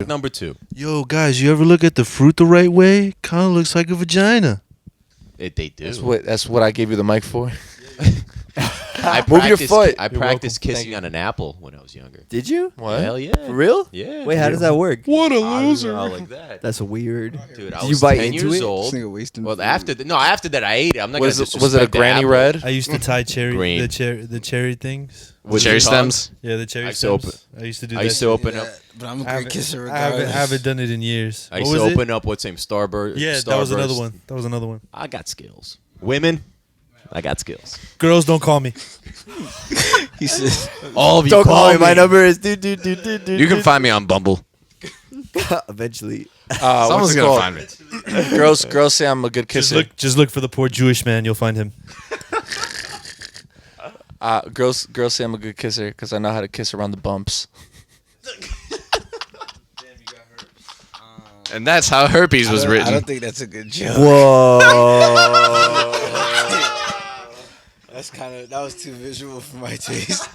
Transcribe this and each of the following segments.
like number 2. Yo, guys, you ever look at the fruit the right way? Kind of looks like a vagina. They do. That's what I gave you the mic for. Move your foot. I practiced kissing on an apple when I was younger. Did you? What? Hell yeah. For real? Yeah. Wait, how does that work? What a Like that. That's weird. Dude, I Did was you bite 10 into years it? old. This nigga wasting Well, food. after that, I ate it. I'm not going to Was it a granny red? I used to tie Green. the cherry things. With Cherry stems? Yeah, the cherry I used to stems. I used to do I that. used to open up. But I'm a I great kisser I regardless. haven't done it in years. I used What to was open up what's name Starburst. Yeah, that was another one. That was another one. I got skills. Women, I got skills. Girls, don't call me. He says, All of you Don't call me. me. My number is dude. You can find me on Bumble. Eventually. Someone's gonna find me. Girls say I'm a good Just kisser. look for the poor Jewish man. You'll find him. Girls say I'm a good kisser because I know how to kiss around the bumps. And that's how herpes was I written. don't think that's a good joke. Whoa. That was too visual for my taste.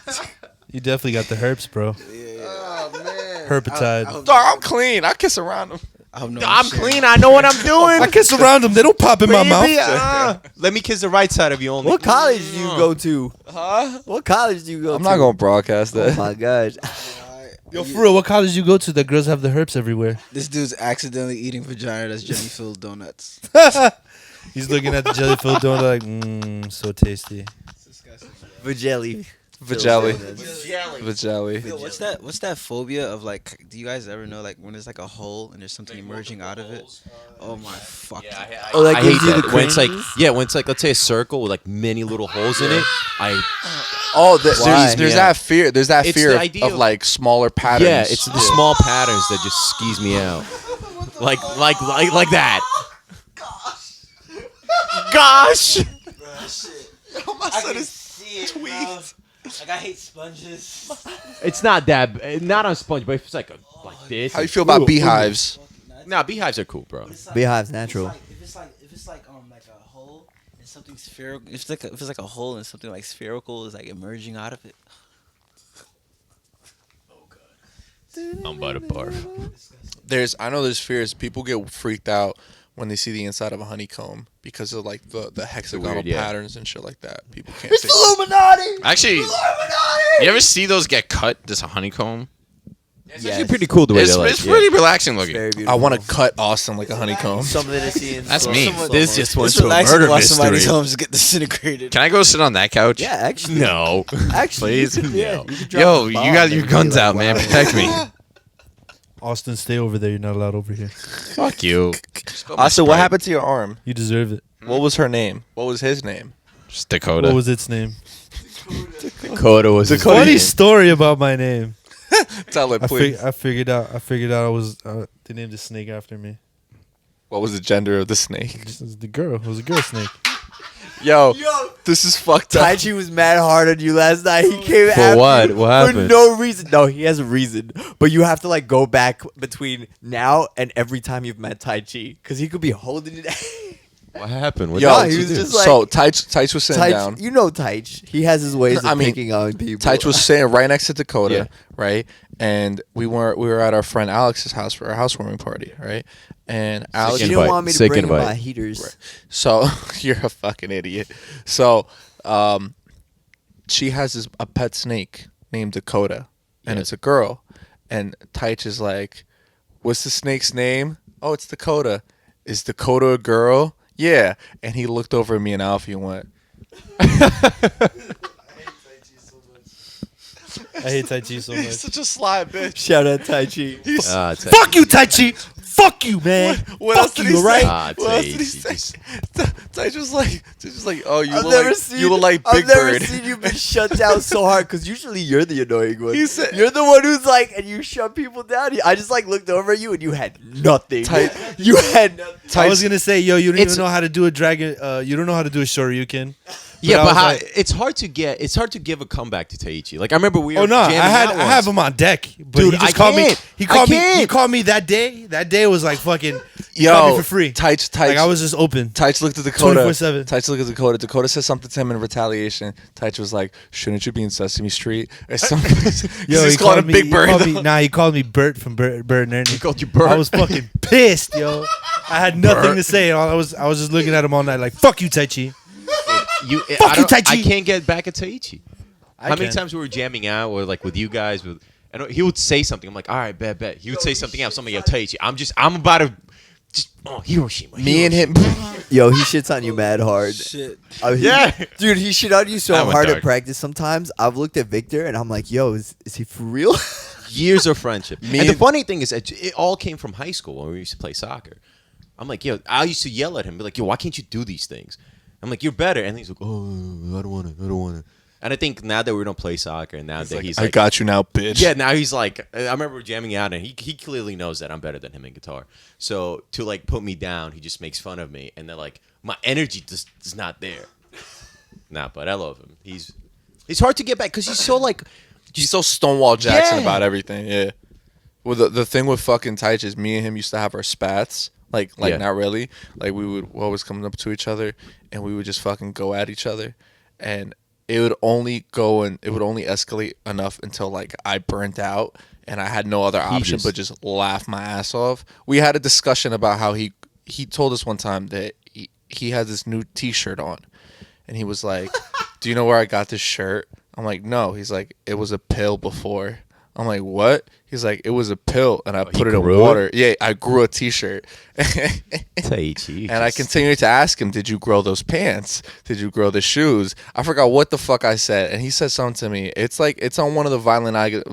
You definitely got the herpes, bro. Oh man. Herpetide. Dog, I'm clean. I kiss around them. I'm clean. I know what I'm doing. I kiss around them. They don't pop in my Baby, mouth. let me kiss the right side of you only. What college do you go to? Huh? What college do you go I'm to? not gonna broadcast Oh that. my gosh. Yo, for real, what college you go to that girls have the herpes everywhere? This dude's accidentally eating vagina that's jelly filled donuts. He's looking at the jelly filled donut like, so tasty. Vajelli. Vajelli. Jelly. Vajelli. Yo, what's that phobia of like? Do you guys ever know like when there's like a hole and there's something emerging out of it? Oh my fuck! Yeah, Oh, that I gives hate you that. the When it's like, cringe? when it's like, let's say a circle with like many little holes in it. Oh, Why? there's Yeah. that fear. There's that It's fear the of, idea of of- like smaller patterns. Yeah, it's the small patterns that just skis me out. Like that. Gosh. my son is tweaked. Like I hate sponges. It's not that. Not on sponge, but if it's like this. How you feel about beehives? Nah, beehives are cool, bro. Beehive's natural. If it's like a hole and something spherical. If it's like a hole and something like spherical is like emerging out of it. I'm about to barf. I know there's fears. People get freaked out when they see the inside of a honeycomb because of like the hexagonal weird, yeah. patterns and shit like that. People can't say. Illuminati! Actually, you ever see those get cut? This honeycomb. It's actually pretty cool the way It's, they like. it's pretty relaxing Very looking. beautiful. I want to cut Austin like a honeycomb. Something to see in That's slow- me. slow This motion. just went It's to a relaxing murder to watch somebody's mystery. homes get disintegrated. Can I go sit on that couch? Yeah, actually. No. Actually, Please? yeah, No. you could drop Yo, a you bomb got and your be guns like, out, man. wow. Protect me. Austin, stay over there. You're not allowed over here. Fuck you. Austin, what happened to your arm? You deserve it. What was her name? What was his name? Just Dakota. What was its name? Dakota was his Funny name. story about my name. Tell it, please. I figured out. I was. They named the snake after me. What was the gender of the snake? It was the girl. It was a girl snake. Yo, this is fucked up. Taichi was mad hard on you last night. He came For after what? you What for happened? no reason. No, he has a reason. But you have to like go back between now and every time you've met Taichi, because he could be holding it. What happened? What Yo, did he you was do? just like- So Taich was sitting down. You know Taich. He has his ways of I mean, picking on people. Taich was sitting right next to Dakota, Yeah. right? And we were at our friend Alex's house for our housewarming party, right? And Alex, She Sick didn't invite. want me to Sick bring him invite. my heaters. so you're a fucking idiot. So, she has a pet snake named Dakota, and it's a girl. And Taich is like, "What's the snake's name?" "Oh, it's Dakota." "Is Dakota a girl?" "Yeah." And he looked over at me and Alfie and went, I hate Tai Chi so much. such a sly bitch. Shout out Taichi. It's like- Fuck you, Tai Chi. Fuck you, man. What else Fuck did you, he right? say? Ah, What else did he Taich, say? Taich was like, "Oh, you I've look never like seen you look like Big I've never Bird." seen you be shut down so hard because usually you're the annoying one. He said- You're the one who's like, and you shut people down. I just like looked over at you and you had nothing. Tight. You had nothing. I was gonna say, yo, you don't It's- even know how to do a dragon. You don't know how to do a shoryuken. Yeah, I but was it's hard to get. It's hard to give a comeback to Taichi. Like I remember we were. Oh no, I jamming out have once. him on deck. But Dude, he just I called me. can't. He I called me. He can't. called me that day. That day was like fucking. He caught me Yo, for free. Tights. Like I was just open. Tights looked at Dakota. 24/7. Tights looked at Dakota. Dakota said something to him in retaliation. Tights was like, "Shouldn't you be in Sesame Street?" Or something. Yo, he's calling him Big Bird. He called me Bert from Bert and Ernie. He called you Bert. I was fucking pissed, yo. I had nothing to say. I was just looking at him all night like, fuck you, Taichi. Fuck you, Taichi. I can't get back at Taichi. How many can. times we were jamming out or like with you guys? And he would say something. I'm like, all right, bet. He would say something else. I'm like, yo, Taichi, I'm about to Hiroshima. Me and him. Yo, he shits on you mad hard. Shit. Dude, he shit on you so I went hard dark. at practice. Sometimes I've looked at Victor and I'm like, yo, is he for real? Years of friendship. And the funny thing is, that it all came from high school when we used to play soccer. I'm like, yo, I used to yell at him, be like, yo, why can't you do these things? I'm like, you're better. And he's like, oh, I don't want to. And I think now that we don't play soccer, and now that he's like, I got you now, bitch. yeah, now he's like, I remember jamming out, and he clearly knows that I'm better than him in guitar. So to like put me down, he just makes fun of me, and then like my energy just is not there. Nah, but I love him. He's hard to get back because he's so like, He's so Stonewall Jackson Yeah. about everything. Yeah. Well, the thing with fucking Taich is me and him used to have our spats. Like Yeah. not really. Like we would always come up to each other and we would just fucking go at each other, and it would only escalate enough until like I burnt out and I had no other option but just laugh my ass off. We had a discussion about how he told us one time that he had this new T-shirt on, and he was like, "Do you know where I got this shirt?" I'm like, "No." He's like, "It was a pill before." I'm like, "What?" He's like, "It was a pill, and I put it in grew it? water." Yeah, I grew a T-shirt. Taichi. And I continued to ask him, "Did you grow those pants? Did you grow the shoes?" I forgot what the fuck I said, and he said something to me. It's like it's on one of the Violent Island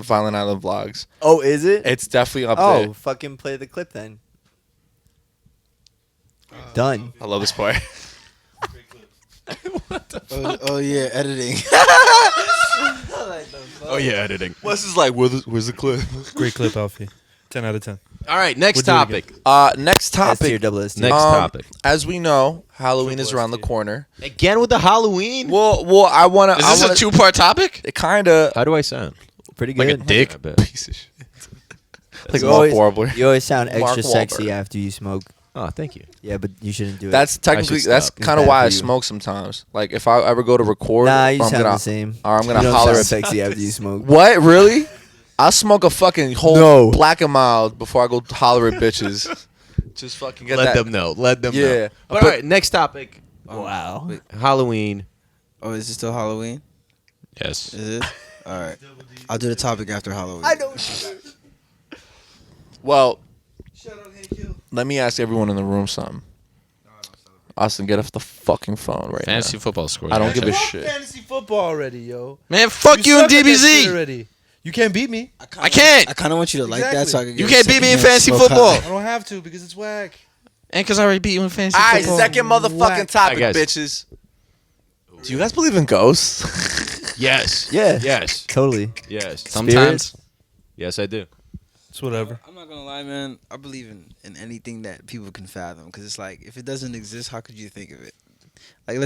vlogs. Oh, is it? It's definitely up Oh, there. fucking play the clip then. Done. I love this part. Oh yeah, editing. Oh yeah, editing. Wes is like, "Where's the clip?" Great clip, Alfie. 10 out of 10. All right, next We'll do it topic. Next S tier, topic. double S tier. Next topic. As we know, Halloween is Triple around the S tier. corner. Again with the Halloween. Well, I wanna. Is this a two-part topic? It kinda How do I sound? Pretty Like a good. dick? I bet. piece of shit. Like You Mark always, Wahlberg. you always sound Mark extra sexy Wahlberg. after you smoke. Oh, thank you. Yeah, but you shouldn't do it. That's technically stop. that's It's kind of bad why for I you. smoke sometimes. Like if I ever go to record, Nah, or you I'm sound gonna, the same. or I'm gonna you don't holler sound at sexy after you smoke. What? Really? I smoke a fucking whole No. Black and Mild before I go holler at bitches. Just fucking get Let that. them know. Let them Yeah. know. But, But- all right, next topic. Wow. Wait, Halloween. oh, is it still Halloween? Yes. Is it? All right. I'll do the topic after Halloween. I know. Well, let me ask everyone in the room something. Austin, get off the fucking phone right Fantasy now. football scores. I don't give a Fuck shit. fantasy football already, yo. Man, fuck you and suck at that shit DBZ. already. You can't beat me. I can't. I kind of want you to like that, so I can. You get can't a beat me in secondhand fantasy smoke football. high. I don't have to because it's whack. And because I already beat you in fantasy All right, football. second motherfucking Whack. topic, Alright, guys. bitches. Do you guys believe in ghosts? Yes. Yeah. Yes. Totally. Yes. Sometimes. Yes, I do. It's whatever. I'm not gonna lie, man. I believe in anything that people can fathom, because it's like if it doesn't exist, how could you think of it? Like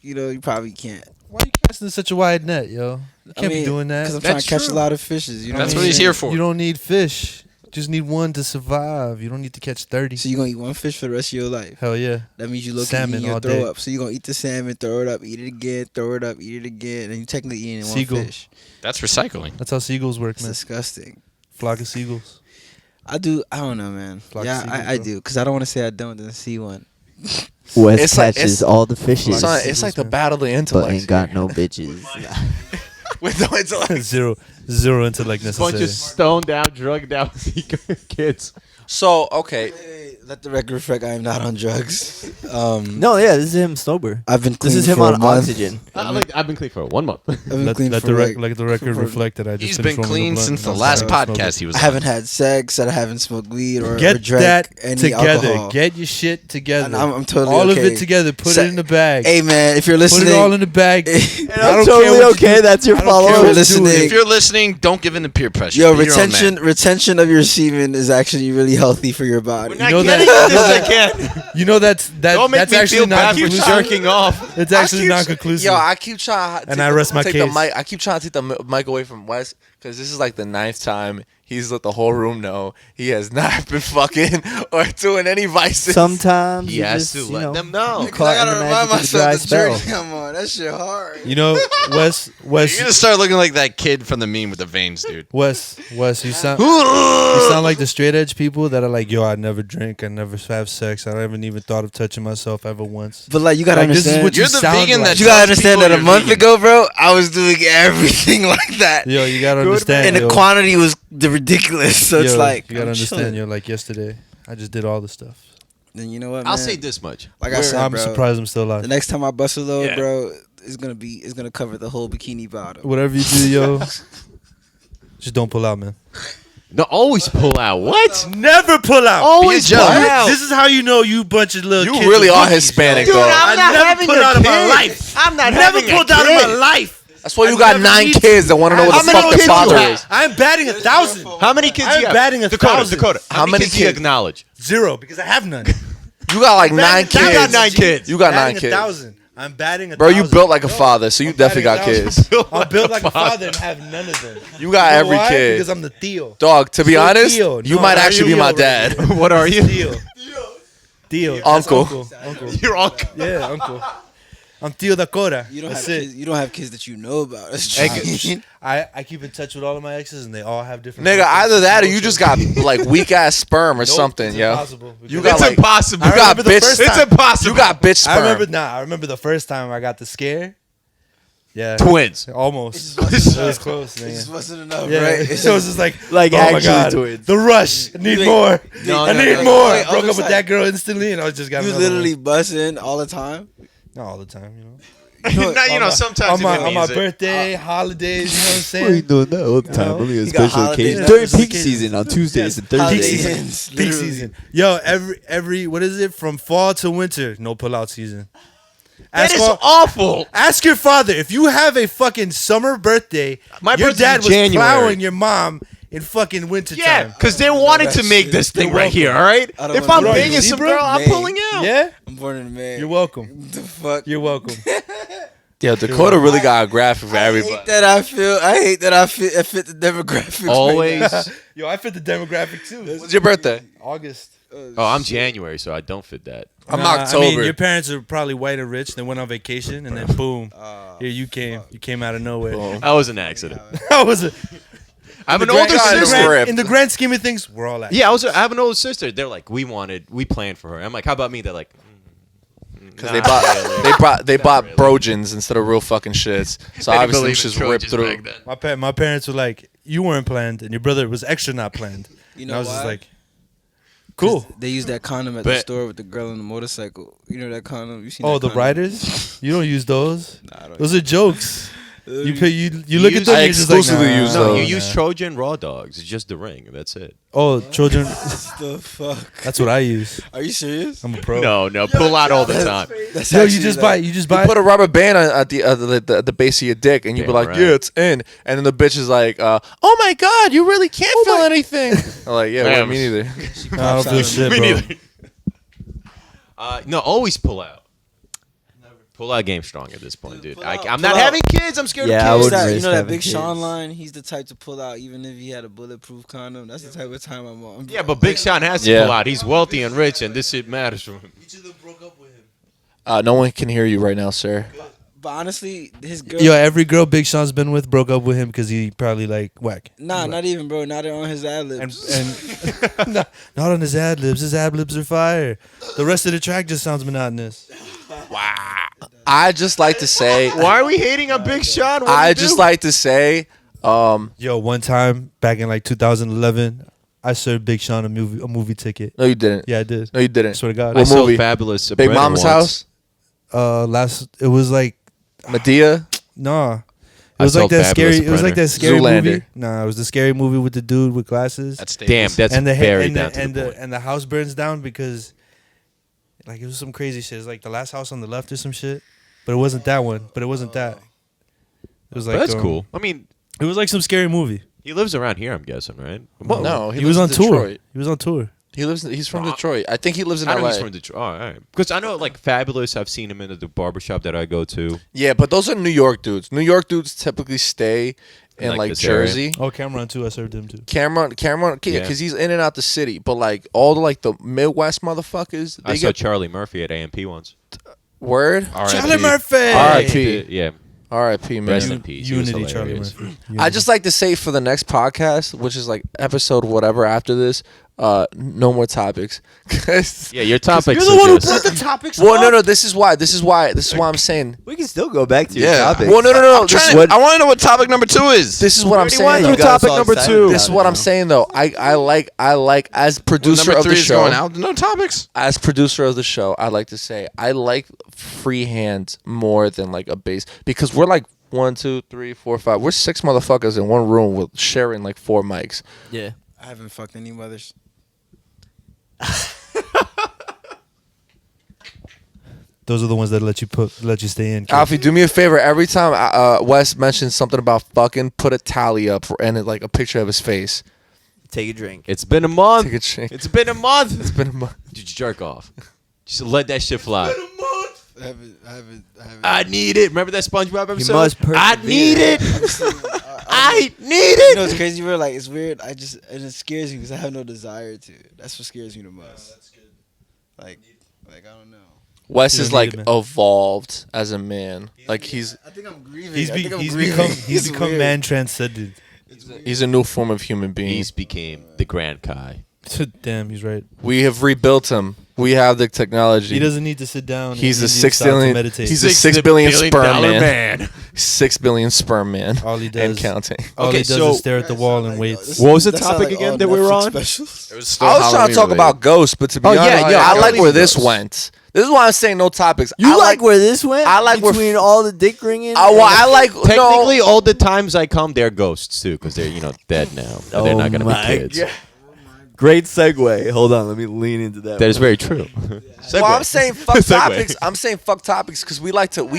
you probably can't. Why are you casting such a wide net, yo? You can't be doing that. Because I'm trying That's to catch true. a lot of fishes. You know That's what what I'm he's saying? here for. You don't need fish. You just need one to survive. You don't need to catch 30. So you gonna eat one fish for the rest of your life? Hell yeah. That means you look Salmon at your all throw day. up. So you gonna eat the salmon, throw it up, eat it again, throw it up, eat it again, and you technically eating one Seagull. fish. That's recycling. That's how seagulls work, It's man. disgusting. Flock of seagulls. I don't know, man. Flock Yeah, of seagulls, I bro. do, because I don't want to say I don't, then see one. Wes It's like- catches it's- all the fishes, Son, it's like the battle of the but intellect. ain't got no bitches. With no intellect. Zero intellect necessary. Bunch of stoned out, drugged out kids. So okay, Let the record reflect I am not on drugs. No, yeah, this is him sober. I've been clean This is him for a on month. oxygen. I've been clean for 1 month. I've been let, clean let for the like, let the record for- reflect that I just He's finished been rolling clean a blunt since and the I'm last sorry, I'm podcast he was I on. haven't had sex, that I haven't smoked weed or Get drank that any together. alcohol. Get your shit together. And I'm totally all okay. of it together. Put So- it in the bag. Hey man, if you're Put listening, it all in the bag. And I I'm don't care totally what you okay. do. That's your I don't care follow. what you do. Listening. If you're listening, don't give in to peer pressure. yo, Be your own man. retention of your semen is actually really healthy for your body. You know you know that's Don't make that's me actually feel not bad for conclusive. jerking off. It's actually not conclusive. Yo, I keep trying to And I rest my take the case. mic. I keep trying to take the mic away from Wes Because this is like the 9th time he's let the whole room know he has not been fucking or doing any vices. Sometimes He you has just, to let them know. you Cause caught I in gotta the remind magic of the dry myself the journey spell. I'm on. That shit hard. You know, Wes, You're gonna start looking like that kid from the meme with the veins, dude. Wes, you sound like the straight edge people that are like, yo, I never drink, I never have sex, I haven't even thought of touching myself ever once. But like, you gotta Like, this is understand. what You're the sound vegan like. that You gotta tells understand people that a you're month vegan. ago, bro, I was doing everything like that, Yo, you gotta understand. and the yo. quantity was ridiculous. So it's Yo, like, you gotta I'm understand. chilling. Yo, like yesterday, I just did all the stuff. Then you know what, man? I'll say this much. Like I said, I'm bro, surprised I'm still alive. the next time I bust a load, Yeah. bro, it's gonna cover the whole bikini bottom. Whatever you do, yo, just don't pull out, man. No, always pull out. What? Never pull out. Always pull out. This is how you know you bunch of little You kids. really with are monkeys, Hispanic, yo. though. I never pulled out of my life. I'm not Never having a pulled out of kid. my life. That's why you I got never 9 need- kids that want to know How what the many fuck their kids you father have? is. I'm batting 1,000. How many kids I'm do you have? batting 1,000. Dakota. How many kids do you kids? acknowledge? 0 because I have none. You got like 9 Batting kids. 1,000. You got 9 kids. You got 9 Batting kids. 1,000. I'm batting 1,000. Bro, you built like a father, so you I'm definitely got batting kids. 1,000. I'm built like a father and have none of them. You got You know every why? kid. Because I'm the Theo. Dog, to be Still honest, Theo. you No, might are actually you be my Theo dad. right What are you? Theo. Theo. That's Uncle. Uncle. You're uncle. Yeah, uncle. I'm Theo Dakota. You don't That's have it. kids. You don't have kids that you know about. That's Hey, true. I keep in touch with all of my exes, and they all have different. Nigga, birthdays. either that or you just got like weak ass sperm or Nope, something, it's yo. impossible. You Because- got It's like impossible. you I got remember the bitch. first It's time. impossible. You got bitch I sperm. remember the first time I got the scare. Yeah, Twins. almost. It It just was close, It man. just wasn't enough, Yeah, right? so it was just like, Like oh my actually god, twins. the rush. I need think- more. No, I no, need no, more. Wait, Broke other up with side. that girl instantly, and I just got You another literally one. bust in all the time. Not all the time, you know. Sometimes on my, if it on my means it. birthday, holidays, you know what I'm What are you saying? doing that all the time? know? Only a You got special holidays. occasion. That's During special peak occasion. season on Tuesdays and Peak Thursdays. season. Holidays, Peak literally. season. Yo, every what is it? From fall to winter, no pull-out season. That is all- awful. Ask your father if you have a fucking summer birthday. My your birthday's dad in was January. plowing your mom in fucking winter Yeah, time. because they wanted to make this thing right here, all right? I don't If wanna I'm be banging some Libra? girl, I'm May. pulling out. Yeah, I'm born in May. you're welcome. The fuck. You're welcome. Yeah, Dakota really got a graphic for I everybody. hate that I fit the demographic. Always. Yo, I fit the demographic too. When's your birthday? August. Oh, I'm January, so I don't fit that. I'm Nah, October. I mean, your parents are probably white and rich. They went on vacation, and then boom, here you came. You came out of nowhere. Boom. That was an accident. That was a, I have an grand- older guy in the sister. script. in the grand scheme of things, we're all at. Yeah, I have an older sister. They're like, we planned for her. I'm like, how about me? They're like, Because they bought brojans instead of real fucking shits. So They didn't obviously believe it's in just ripped Trojans through. back then. My parents were like, you weren't planned, and your brother was extra not planned. You And know I was just why? like, cool. They use that condom at the Bet. store with the girl on the motorcycle. You know that condom? You seen Oh, that the condom? riders? You don't use those. Nah, I don't. Those are jokes. You pay, you look at use- them. I You're just like, exclusively nah, use no, those. you use Trojan raw dogs. It's just the ring. That's it. Oh, children. What the fuck? That's what I use. Are you serious? I'm a pro. No, pull out all the time. That's Yo, you actually just like- buy. You just buy. Put a rubber band on, at the base of your dick, and you be Damn like, right. "Yeah, it's in." And then the bitch is like, "Oh my god, you really can't feel anything." I'm like, "Yeah, well, Damn. me neither." Nah, I don't feel shit, Me bro. neither. No, always pull out. Pull out game strong at this point, dude. Pull out, I'm pull not out. having kids. I'm scared Yeah, I of kids. wouldn't You risk know that having Big Sean kids. line? He's the type to pull out even if he had a bulletproof condom. That's the type of time I'm on. Yeah, but Big Sean has to Yeah. pull out. He's wealthy and rich, and this shit matters for him. Each of them broke up with him. No one can hear you right now, sir. But honestly, his girl. Yo, every girl Big Sean's been with broke up with him because he probably like whack. Nah, not even, bro. Not on his ad And libs. not on his ad libs. His ad libs are fire. The rest of the track just sounds monotonous. I just like to say, Why are we hating on Big Sean? What I did he just do? like to say, Yo, one time back in like 2011, I served Big Sean a movie ticket. no, you didn't. Yeah, I did. No, you didn't. I swear to God. I What sold movie? Fabulous Big Sabrina Mama's once. house, It was like Medea. nah. It I was like sold that Fabulous scary. It was like that scary Zoolander. movie. Nah, it was the scary movie with the dude with glasses. That's Damn, Staples. that's and the very and down the to and the the, point. and the house burns down because like it was some crazy shit. It's like the last house on the left or some shit. But it wasn't that one. But it wasn't that. It was like But that's um, cool. I mean, It was like some scary movie. he lives around here, I'm guessing, right? No, He was on lives in tour. Detroit. He was on tour. He's from Detroit. I think he lives in I know LA. he's from Detroit. Oh, all right. Because I know, like, Fabulous, I've seen him in the barbershop that I go to. Yeah, but those are New York dudes. New York dudes typically stay in Like like this area? Jersey. Oh, Cameron too. I served him too. Cameron, yeah, Yeah. because he's in and out the city. But like all the like the Midwest motherfuckers, I they saw get Charlie Murphy at AMP once. word. Charlie Murphy. R.I.P. Yeah. R.I.P. man. Rest in peace. He was Unity, Charlie hilarious. Murphy. I just like to say for the next podcast, which is like episode whatever after this, no more topics. 'Cause- Yeah, your topics. You're the one who just- brought the topics well, up. no, this is why I'm saying. We can still go back to your Yeah. topic. Well, no. I'm This is trying what I want to know what topic number 2 is. this is what I'm saying. went though. through topic number 2. This is what I'm saying though. I like as producer number of 3 the is show. going out. No topics. As producer of the show, I like to say I like free hands more than like a bass because we're like 1, 2, 3, 4, 5. We're 6 motherfuckers in one room with sharing like 4 mics. Yeah. I haven't fucked any mothers. Those are the ones that let you stay in. kid. Alfie, do me a favor. Every time Wes mentions something about fucking, put a tally up and like a picture of his face. Take a drink. It's been a month. Take a drink. It's been a month. It's been a month. Did you jerk off? Just let that shit fly. I haven't. I need it. Remember that SpongeBob episode? must I persevere. need it. I need You it. know what's crazy, bro? Like, it's weird. And it scares me because I have no desire to. That's what scares me the most. That's good. Like, I don't know. Wes You is don't need like it, man. evolved as a man. Like he's I think I'm grieving. He's I think I'm he's grieving. become he's It's become weird. man transcended. he's a new form of human being. He's became the Grand Kai. Damn, he's right. We have rebuilt him. We have the technology. He doesn't need to sit down. He's and a he 6 stops to billion. meditate. He's a 6 billion sperm man. man. 6 billion sperm man. all he And does. counting. All Okay, he does so- is stare at the wall and wait. What was the That sound topic like again all that we were Netflix on? Specials. It was still I was trying to Halloween talk related. about ghosts, but to be Oh, honest, yeah, I like Halloween where this ghosts. went. This is why I'm saying no topics. You I like where this went? I like where- between all the dick ringing. I like Technically, all the times I come, they're ghosts too, because they're dead now. And they're not gonna be my kids. God. Great segue. Hold on, let me lean into that. That is one. very true. Well, I'm saying fuck Segue. topics. I'm saying fuck topics because we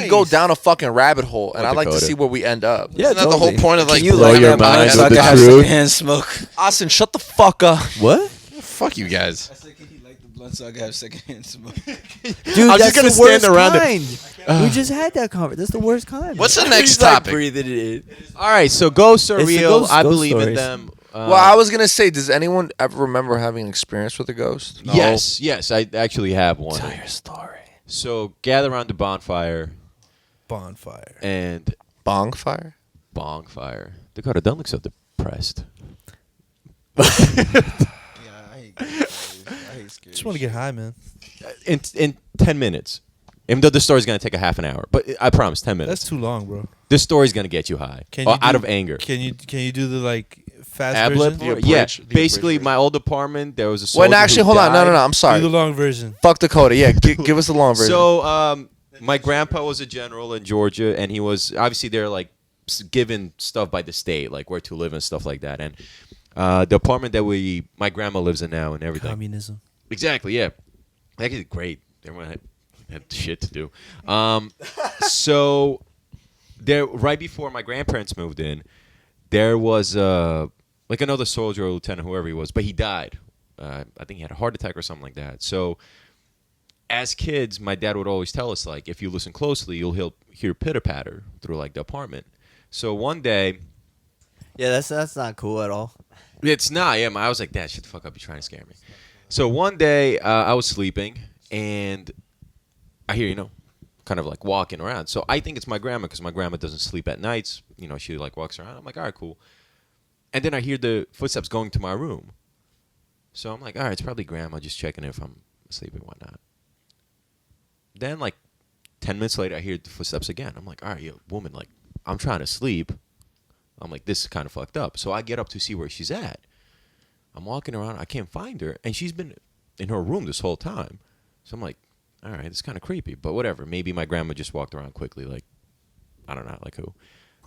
go down a fucking rabbit hole, and I like to Dakota. see where we end up. Yeah, Isn't that the whole totally. point of like Can you blow light your that mind blunt with so I the can have truth? secondhand smoke? Austin, shut the fuck up. What? Fuck you guys. I said, can you light the blunt so I can have secondhand smoke? Dude, I'm that's just gonna the stand worst around it. kind. We just had that conversation. That's the worst kind. What's the next He's like topic? breathing it in. All right, so ghosts are It's the real. ghost- I ghost believe in stories. them. Well, I was gonna say, does anyone ever remember having an experience with a ghost? Yes, I actually have one. Tell your story. So gather around the bonfire Bonfire. and Bonfire. bonfire. Dakota, don't look so depressed. Yeah, I hate scary. Just want to get high, man. In 10 minutes. Even though the story's gonna take a half an hour, but I promise 10 minutes. That's too long, bro. This story's gonna get you high, Can you out do- of anger. Can you do the like fast Ad-lib? version? The abridged- Yeah, the basically, abridged my old apartment, there was a soldier Wait, no, actually, who hold on. No, died. I'm Do sorry. the long version. Fuck Dakota. Yeah, give us the long version. So, my grandpa was a general in Georgia, and he was obviously they're like given stuff by the state, like where to live and stuff like that. And the apartment that my grandma lives in now and everything. Communism. Exactly, yeah. Actually, great. Everyone had shit to do. So there, right before my grandparents moved in, there was like another soldier or lieutenant, whoever he was, but he died. I think he had a heart attack or something like that. So as kids, my dad would always tell us, like, if you listen closely, you'll hear pitter patter through like the apartment. So one day, Yeah, that's not cool at all. it's not. Yeah, I was like, Dad, shut the fuck up. You're trying to scare me. So one day, I was sleeping, and I hear, kind of like walking around. So I think it's my grandma because my grandma doesn't sleep at nights. She like walks around. I'm like, all right, cool. And then I hear the footsteps going to my room. So I'm like, all right, it's probably grandma just checking if I'm asleep and whatnot. Then like 10 minutes later, I hear the footsteps again. I'm like, all right, yo, woman, like, I'm trying to sleep. I'm like, this is kind of fucked up. So I get up to see where she's at. I'm walking around. I can't find her. And she's been in her room this whole time. So I'm like, all right, it's kind of creepy. But whatever. Maybe my grandma just walked around quickly. Like, I don't know. Like who?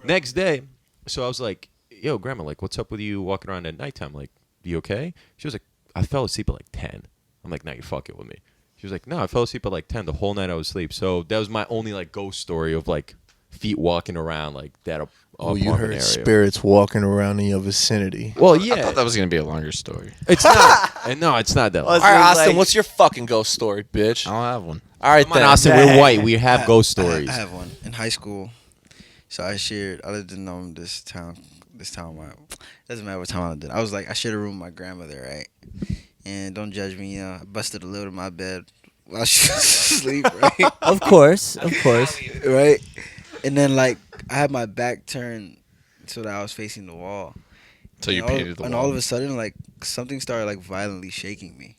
Next day, so I was like, yo, grandma, like, what's up with you walking around at nighttime? Like, you okay? She was like, I fell asleep at like 10. I'm like, nah, you're fucking with me. She was like, no, I fell asleep at like 10 the whole night I was asleep. So that was my only like ghost story of like feet walking around like that. Oh, you apartment heard area. spirits walking around in your vicinity. Well, I yeah, thought that was gonna be a longer story. it's not. And no, it's not that. Well, long. All right, It's Austin, like- what's your fucking ghost story, bitch? I don't have one. All right, Come on, then. Austin, we're white. We have ghost stories. I have one in high school. So I lived in this town this time. Doesn't matter what time I did. I was like, I shared a room with my grandmother, right? And don't judge me. You know, I busted a lid in my bed while she was asleep, right? Of course. Right. And then like I had my back turned so that I was facing the wall. So you And all- painted the And wall. all of a sudden, like something started like violently shaking me,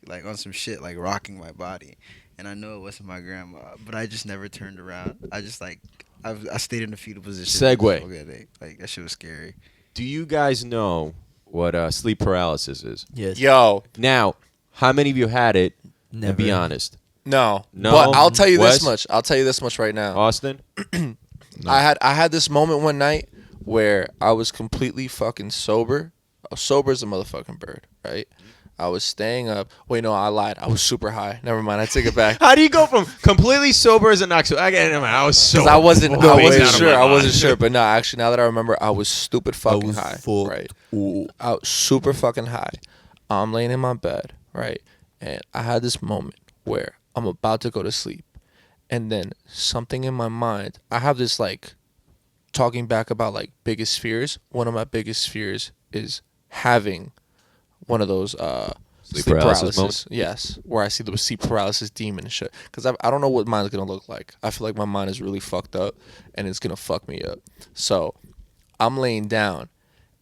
like on some shit, like rocking my body. And I know it wasn't my grandma, but I just never turned around. I just like I stayed in the fetal position. Segue. Okay, like that shit was scary. Do you guys know what sleep paralysis is? Yes. Yo, Now, how many of you had it? Never. And be honest. no. No? But I'll tell you Wes? this much. I'll tell you this much right now. Austin? I had this moment one night where I was completely fucking sober. Sober as a motherfucking bird, right? I was staying up. Wait, no, I lied. I was super high. Never mind. I take it back. How do you go from completely sober as a not so? I was so. Because I wasn't out of sure. my I wasn't mind. sure. But no, actually, now that I remember, I was stupid fucking was high. fucked. Right. I was super fucking high. I'm laying in my bed, right? And I had this moment where I'm about to go to sleep. And then something in my mind, I have this like talking back about like biggest fears. One of my biggest fears is having one of those Sleep paralysis moments? Yes, where I see the sleep paralysis demon and shit. Because I don't know what mine's gonna look like. I feel like my mind is really fucked up, and it's gonna fuck me up. So I'm laying down,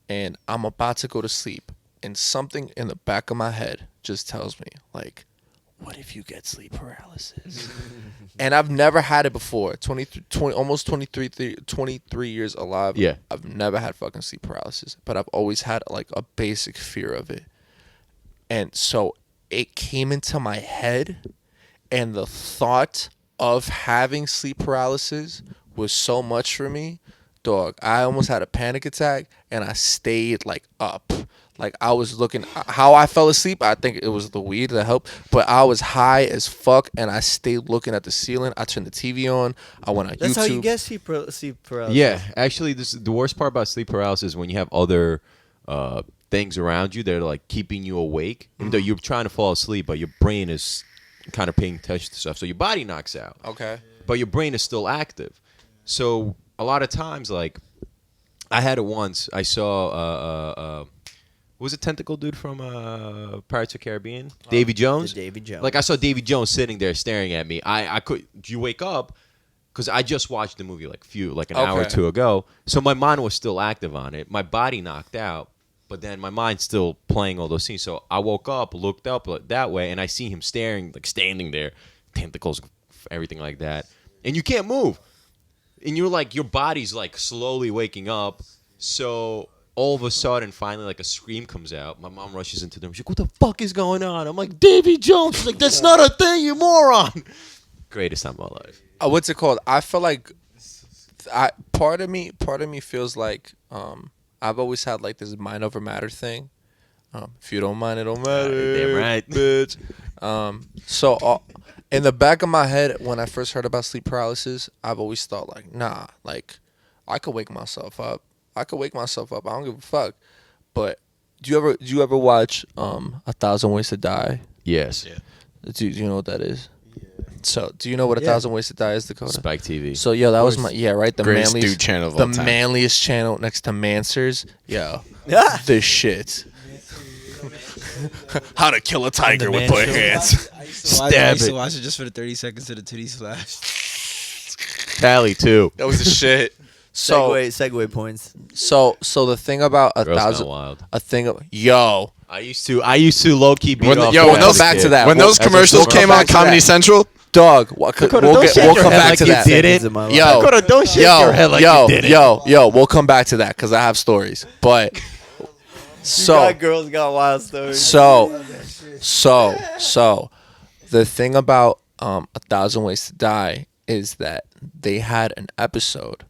and I'm about to go to sleep, and something in the back of my head just tells me like, what if you get sleep paralysis? And I've never had it before. 23 years alive. Yeah. I've never had fucking sleep paralysis, but I've always had like a basic fear of it. And so it came into my head, and the thought of having sleep paralysis was so much for me, dog. I almost had a panic attack, and I stayed like up. Like I was looking how I fell asleep. I think it was the weed that helped, but I was high as fuck, and I stayed looking at the ceiling. I turned the TV on. I went on That's YouTube. how you get sleep paralysis. Yeah, actually, this the worst part about sleep paralysis is when you have other things around you that are like keeping you awake, even though you're trying to fall asleep, but your brain is kind of paying attention to stuff. So your body knocks out, Okay. but your brain is still active. So a lot of times, like I had it once. I saw what was it, tentacle dude from Pirates of the Caribbean? Davy Jones. Davy Jones. Like I saw Davy Jones sitting there staring at me. I could. You wake up because I just watched the movie like an hour or two ago. So my mind was still active on it. My body knocked out, but then my mind's still playing all those scenes. So I woke up, looked up that way, and I see him staring, like standing there, tentacles, everything like that, and you can't move, and you're like your body's like slowly waking up. So all of a sudden, finally, like a scream comes out. My mom rushes into the room. She's like, "What the fuck is going on?" I'm like, "Davy Jones." She's like, "That's not a thing, you moron." Greatest time of my life. What's it called? I feel like part of me feels like I've always had like this mind over matter thing. If you don't mind, it don't matter. Damn right. Bitch. So in the back of my head, when I first heard about sleep paralysis, I've always thought like, nah, like I could wake myself up. I don't give a fuck. But do you ever watch 1,000 Ways to Die? Yes. Yeah. Do you know what that is? So, do you know what 1,000 Ways to Die is, Dakota? Spike TV. So, yo, that was my right. The Greatest manliest dude channel of the all time. manliest channel next to Mansers. Yo, the shit. How to kill a tiger with both hands. I used Stab to it. watch it just for the 30 seconds of the titty slash. Tally too. That was the shit. So, segue points. so the thing about Girls Gone 1,000, Wild. a thing of yo. I used to low key beat When the- off. yo, the when ass those- back kid. to that. When Well, those as a commercials we'll come came on back to Comedy that. Central, Dog, Dakota, we'll don't shake your come head back like to you that. did it. Yo, Dakota, don't shake your head like you did it. yo, we'll come back to that because I have stories. But so Girls Got Wild stories. So the thing about 1,000 Ways to Die is that they had an episode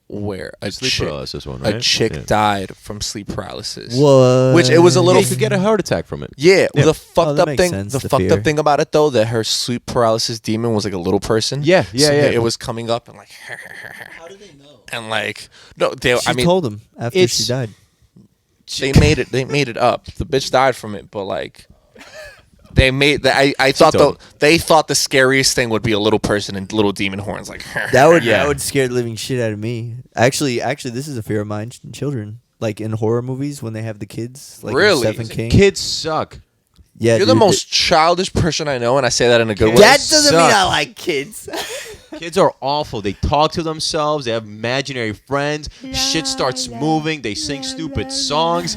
where a Sleep chick, paralysis one, right? a chick Yeah. died from sleep paralysis. What? Which it was a Yeah, little you could get a heart attack from it. Yeah, Yeah. the fucked that up makes thing. sense, The the fucked fear. up thing about it though, that her sleep paralysis demon was like a little person. Yeah, yeah, So yeah. It was coming up and like, How did they know? and like, no, they. She I mean, told him after it's- she died. they made it. They made it up. The bitch died from it, but like, They made that. I thought told they thought the scariest thing would be a little person and little demon horns. Like Yeah. that would scare the living shit out of me. Actually, this is a fear of mine. Children, like in horror movies when they have the kids, like in Really? Stephen King. Kids suck. Yeah, You're the dude, most childish person I know, and I say that in a good way. That doesn't mean suck. I like kids. Kids are awful. They talk to themselves. They have imaginary friends. Shit starts moving. They sing stupid songs.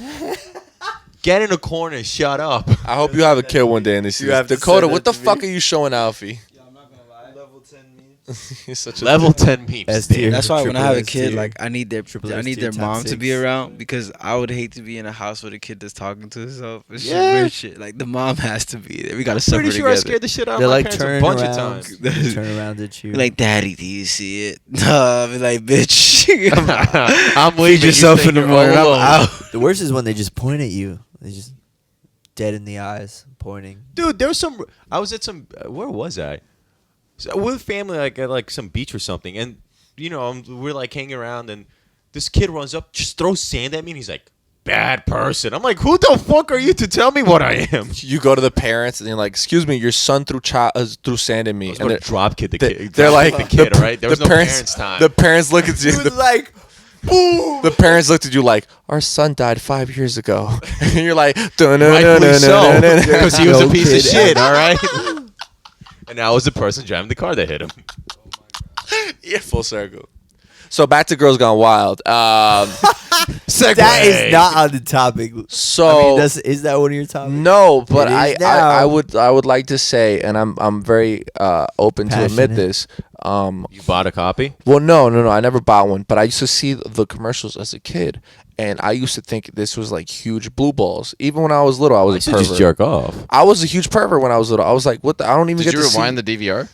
Get in a corner and shut up. I hope you have a kid one day and they see You this. have to Dakota, send what that the to fuck me. are you showing Alfie? Yeah, I'm not gonna lie. Level 10 memes. He's such a Level 10 memes. S tier. That's why when I Triple have a S kid, tier. like I need their Triple I S need tier their top mom to be 6. around because I would hate to be in a house with a kid that's talking to herself. It's just Yeah. weird shit. Like the mom has to be there. We gotta suffer Pretty sure I together. scared the shit out They're of my like parents a turn bunch around, of times. turn around at you. Be like, Daddy, do you see it? No, be like, bitch. I'm Feed leaving. yourself You in the think you're morning. I'm alone. out. The worst is when they just point at you. They just dead in the eyes, pointing. Dude, there was some. I was at some. Where was I? So, with family, like at like some beach or something, and we're like hanging around, and this kid runs up, just throws sand at me, and he's like, "Bad person." I'm like, "Who the fuck are you to tell me what I am?" You go to the parents and you're like, "Excuse me, your son threw sand at me." I was And gonna drop kick the kid. they're drop like, kick the kid, the- right? There was the no parents- parents time. The parents look at you. Dude, like, boom. The parents looked at you like, "Our son died 5 years ago," and you're like, Rightfully so, because he was a No piece of kid shit. All right. And I was the person driving the car that hit him. Yeah, full circle. So back to Girls Gone Wild. Segue. That is not on the topic. So I mean, is that one of your topics? no, but It is I now. would like to say, and I'm very open to admit Passionate. this. You bought a copy? Well, no, I never bought one, but I used to see the commercials as a kid, and I used to think this was like huge blue balls. Even when I was little, I was I a should pervert. just jerk off. I was a huge pervert when I was little. I was like, what? I don't even Did get you to see. rewind the DVR?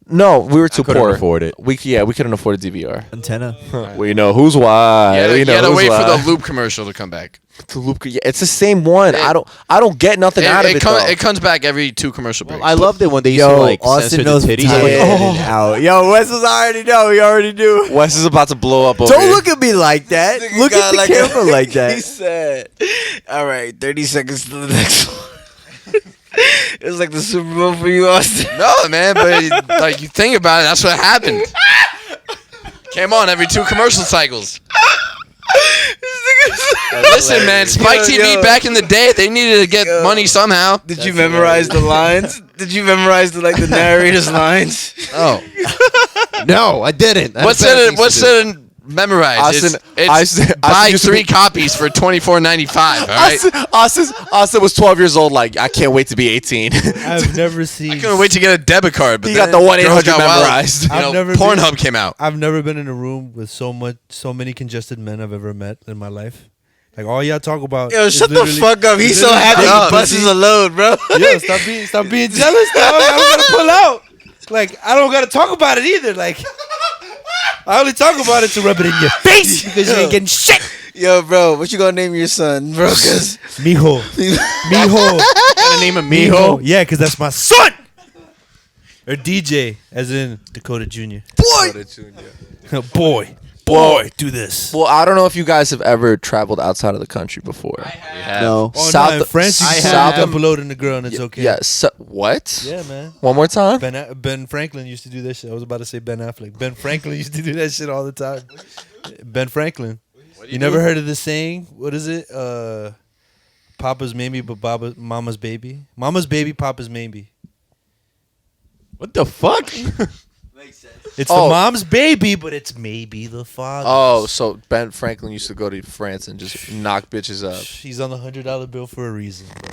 No, we were too couldn't poor. afford it. We couldn't afford a DVR. Antenna. We know who's why. Yeah, we you know gotta who's wait why. for the loop commercial to come back. The loop. Yeah, it's the same one. It- I don't get nothing out of it. though. It comes back every 2 commercial breaks. I loved it when they used to Yo, like Austin censor the knows titties. in I'm like, and out. Yo, Wes was already know. He already knew. Wes is about to blow up over Don't here. look at me like that. Nigga Look got at the camera like He that. said, "All right, 30 seconds to the next one." It was like the Super Bowl for you, Austin. No, man, but like you think about it, that's what happened. Came on every 2 commercial cycles. Listen, man, Spike Yo, TV yo. back in the day, they needed to get money somehow. Did you memorize the lines? Did you memorize the narrator's lines? Oh, no, I didn't. what's it? Memorize. Austin, It's buy 3 copies for $24.95. All right. Austin was 12 years old. Like, I can't wait to be 18. I've never seen. I couldn't wait to get a debit card, but He then got the 1-800 Girls Got Wild, memorized. You I've know, never Pornhub came out. I've never been in a room with so many congested men I've ever met in my life. Like all y'all talk about. Yo, is shut the literally- fuck up. He's so literally- happy Shut up. he busts a load, bro. Yo, stop being jealous, dog. I don't gotta pull out. Like I don't gotta talk about it either. Like I only talk about it to rub it in your face because you ain't getting shit. Yo, bro, what you gonna name your son, bro? Cause Mijo, Mijo, Gonna name him Mijo. Yeah, because that's my son. Or DJ, as in Dakota Jr. Boy, do this. Well, I don't know if you guys have ever traveled outside of the country before. No. Oh, South- no, in France, you I can have- dump a load in the girl and it's okay. Yeah. So, what? Yeah, man. One more time. Ben Franklin used to do that shit. I was about to say Ben Affleck. Ben Franklin used to do that shit all the time. Ben Franklin. You never heard of the saying? What is it? Papa's maybe, but Mama's baby. Mama's baby, Papa's maybe. What the fuck? It's Oh. the mom's baby, but it's maybe the father. Oh, so Ben Franklin used to go to France and just knock bitches up. He's on the $100 bill for a reason, bro.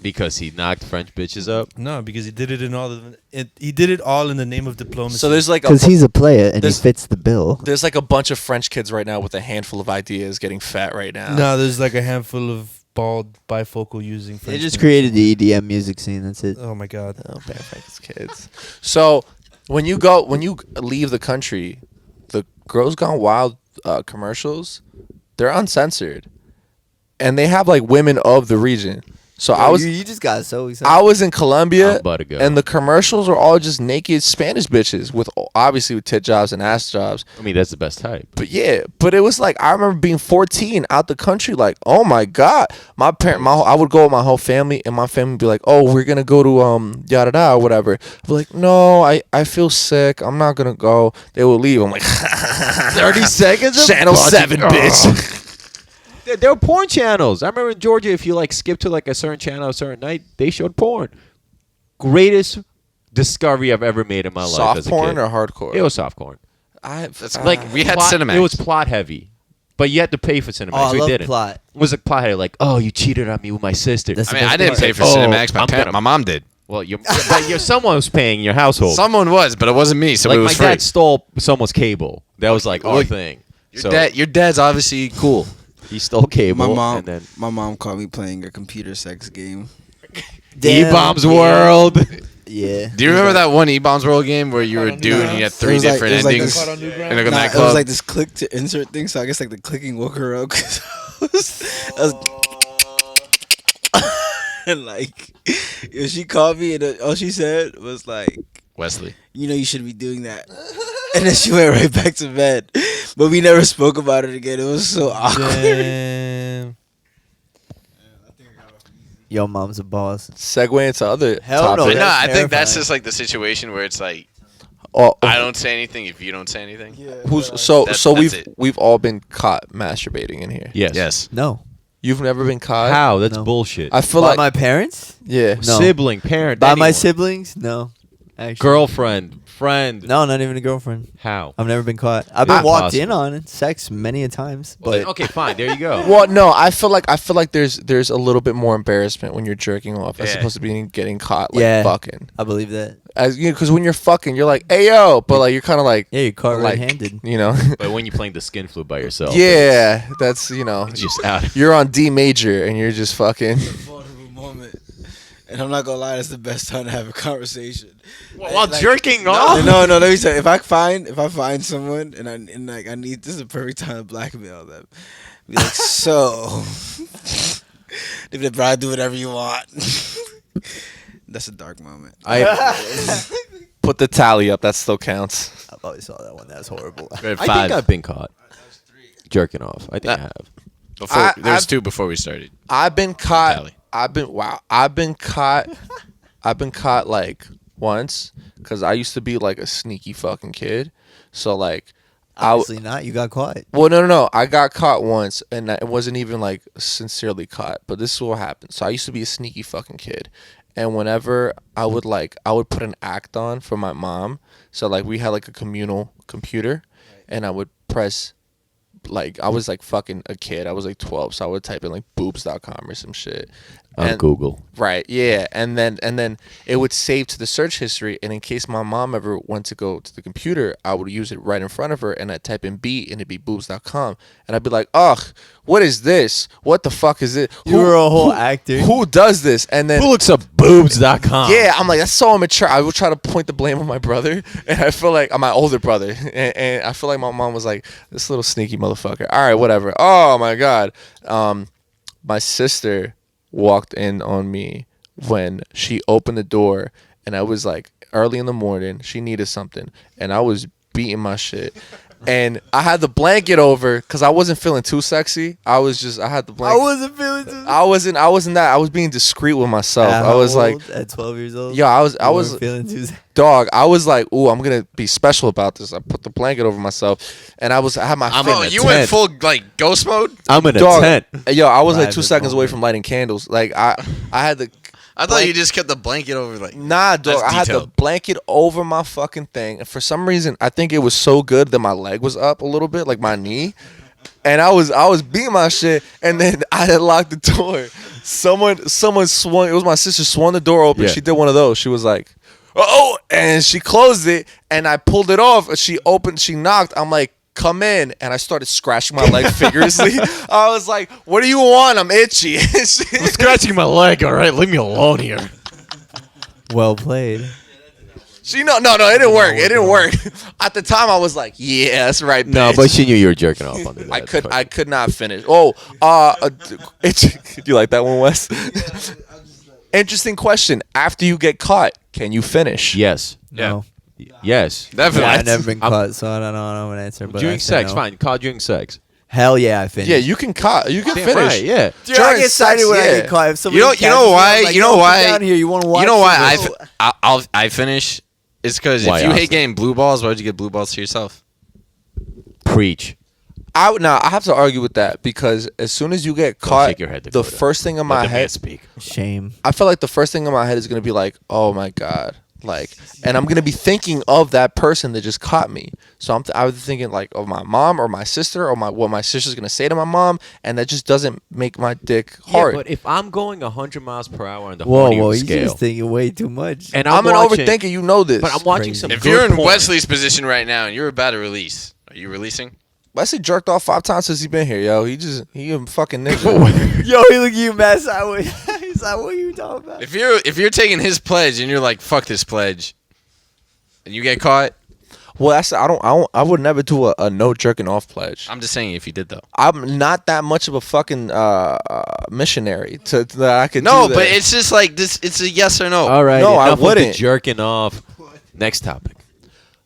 Because he knocked French bitches up. No, because he did it in he did it all in the name of diplomacy. So there's like Because he's a player and he There's- fits the bill. there's like a bunch of French kids right now with a handful of ideas getting fat right now. no, there's like a handful of bald bifocal using. They French just men. created the EDM music scene. That's it. Oh my god. Oh, Ben Franklin's kids. So when you leave the country, the Girls Gone Wild commercials, they're uncensored, and they have like women of the region. So I was You just got so excited. I was in Colombia, I'm about to go. and the commercials were all just naked Spanish bitches with obviously with tit jobs and ass jobs. I mean, that's the best type. But yeah, but it was like I remember being 14 out the country, like, oh my god, I would go with my whole family, and my family would be like, oh, we're gonna go to yada da or whatever. I'd be like, no, I feel sick, I'm not gonna go. They would leave. I'm like, 30 seconds of Channel 7, bitch. There were porn channels. I remember in Georgia, if you like skip to like a certain channel a certain night, they showed porn. Greatest discovery I've ever made in my life Soft as a porn kid. or hardcore? It was soft porn. Like we had plot, Cinemax. It was plot heavy, but you had to pay for Cinemax. Oh, I we love didn't. plot. It was like plot heavy, like, oh, you cheated on me with my sister. That's I mean, I didn't pay for Oh, Cinemax. I'm My mom did. Well, someone was paying your household. Someone was, but it wasn't me, so like it my was free. dad stole someone's cable. That was like our thing. Your dad's obviously cool. He stole cable. My and then mom caught me playing a computer sex game. E-Bombs World. Yeah. Do you remember that one E-Bombs World game where you were a dude and you had three It was like- different it was like endings this- in a Nah, it nightclub? was like this click to insert thing, so I guess like the clicking woke her up. 'Cause I was and like, she called me and all she said was like, Wesley. you know, you shouldn't be doing that. And then she went right back to bed. But we never spoke about it again. It was so awkward. Damn. Yo, mom's a boss. Segue into other Hell no, topics. But no, that's I think that's terrifying. just like the situation where it's like Oh, I don't say anything if you don't say anything. so That's it. we've all been caught masturbating in here. Yes. Yes. No. You've never been caught? How? That's No. bullshit. I feel By like my parents? yeah. No. Sibling, parent, By my anyone. siblings? No. Actually. Girlfriend, friend. No, not even a girlfriend. How? I've never been caught. I've been walked in Impossible. on sex many a times, Well, but okay, fine. There you go. Well, no, I feel like there's a little bit more embarrassment when you're jerking off as Yeah. opposed to being getting caught like Yeah. fucking. I believe that. As you know, because when you're fucking, you're like, "Hey yo," but like you're kind of like, Yeah, you're caught like, red-handed. you know, But when you're playing the skin flute by yourself, yeah, that's it's just out. you're on D major and you're just fucking. Vulnerable moment. And I'm not gonna lie, that's the best time to have a conversation. While Like- jerking off. No, let me say, if I find someone and I need, this is a perfect time to blackmail them. Be like, so they'd be like, bro, do whatever you want. That's a dark moment. Put the tally up. That still counts. I probably saw that one. That's horrible. I think I've been caught jerking off. I think I have. Before there was two before we started. I've been caught. Tally. I've been caught. I've been caught like once because I used to be like a sneaky fucking kid. So like, Obviously not. You got caught. well, no. I got caught once, and it wasn't even like sincerely caught. But this is what happened. So I used to be a sneaky fucking kid, and whenever I would put an act on for my mom. So like we had like a communal computer, and I would press. Like I was like fucking a kid. I was like 12, so I would type in like boobs.com or some shit. On And- Google. Right, yeah. And then it would save to the search history, and in case my mom ever went to go to the computer, I would use it right in front of her, and I'd type in B, and it'd be boobs.com. And I'd be like, ugh, what is this? What the fuck is it? You were a whole actor. Who does this? And then Who looks up boobs.com? yeah, I'm like, that's so immature. I would try to point the blame on my brother, and I feel like my older brother, and I feel like my mom was like, this little sneaky motherfucker. All right, whatever. Oh my god, my sister walked in on me when she opened the door, and I was like early in the morning. She needed something, and I was beating my shit. And I had the blanket over because I wasn't feeling too sexy. I had the I blanket. wasn't feeling too. I wasn't that. I was being discreet with myself. At I was how like, old? At 12 years old. yo, I was You weren't feeling too. dog. I was like, ooh, I'm gonna be special about this. I put the blanket over myself, and I had my I'm face- in Oh, a you tent. went full like ghost mode? I'm in a dog. tent. Yo, I was like Private 2 seconds away moment. from lighting candles. Like I had the I thought you just kept the blanket over like nah, dog. That's I had the detailed. blanket over my fucking thing, and for some reason, I think it was so good that my leg was up a little bit, like my knee. And I was beating my shit, and then I had locked the door. Someone swung. It was my sister swung the door open. Yeah. She did one of those. She was like, "Oh," and she closed it, and I pulled it off. She opened. She knocked. I'm like, "Come in," and I started scratching my leg vigorously. I was like, "What do you want? I'm itchy." I'm scratching my leg, all right? Leave me alone here. Well played. She no, it didn't work. It didn't work. At the time, I was like, "Yeah, that's right." No, bitch." but she knew you were jerking off under that. I could not finish. Oh, you like that one, Wes? Interesting question. After you get caught, can you finish? Yes. No. Yes. Definitely. Yeah, I've never been caught, so I don't know an answer. But During I say sex, no. fine. Caught during sex. Hell yeah, I finished. Yeah, you can caught. You can Damn finish. right, yeah. Dude, I get excited when I get caught. If somebody You know why? Like, You know "Yo, why? Sit down here. You want to watch? You know why this?" I finish? It's because Why, if you Austin? hate getting blue balls, why would you get blue balls to yourself? Preach. I have to argue with that because as soon as you get Don't caught, shake your head, the Dakota. first thing in Let my the man head, speak. Shame. I feel like the first thing in my head is gonna be like, oh my god, like, and I'm gonna be thinking of that person that just caught me. So I was thinking like of my mom or my sister or what my sister's gonna say to my mom, and that just doesn't make my dick hard. Yeah, but if I'm going 100 miles per hour on the Whoa, horny whoa, you're scale, just thinking way too much. and I'm an watching, overthinker, you know this. but I'm watching Crazy. some. If good you're in porn. Wesley's position right now and you're about to release, are you releasing? Wesley jerked off 5 times since he been here, yo. He a fucking nigga. Yo, he look at you, man. He's like, what are you talking about? If you're taking his pledge and you're like, fuck this pledge, and you get caught, Well, I would never do a no jerking off pledge. I'm just saying if you did though. I'm not that much of a fucking missionary to that I could No, do that. but it's just like this. It's a yes or no. All right, No, I enough with the wouldn't. jerking off. Next topic.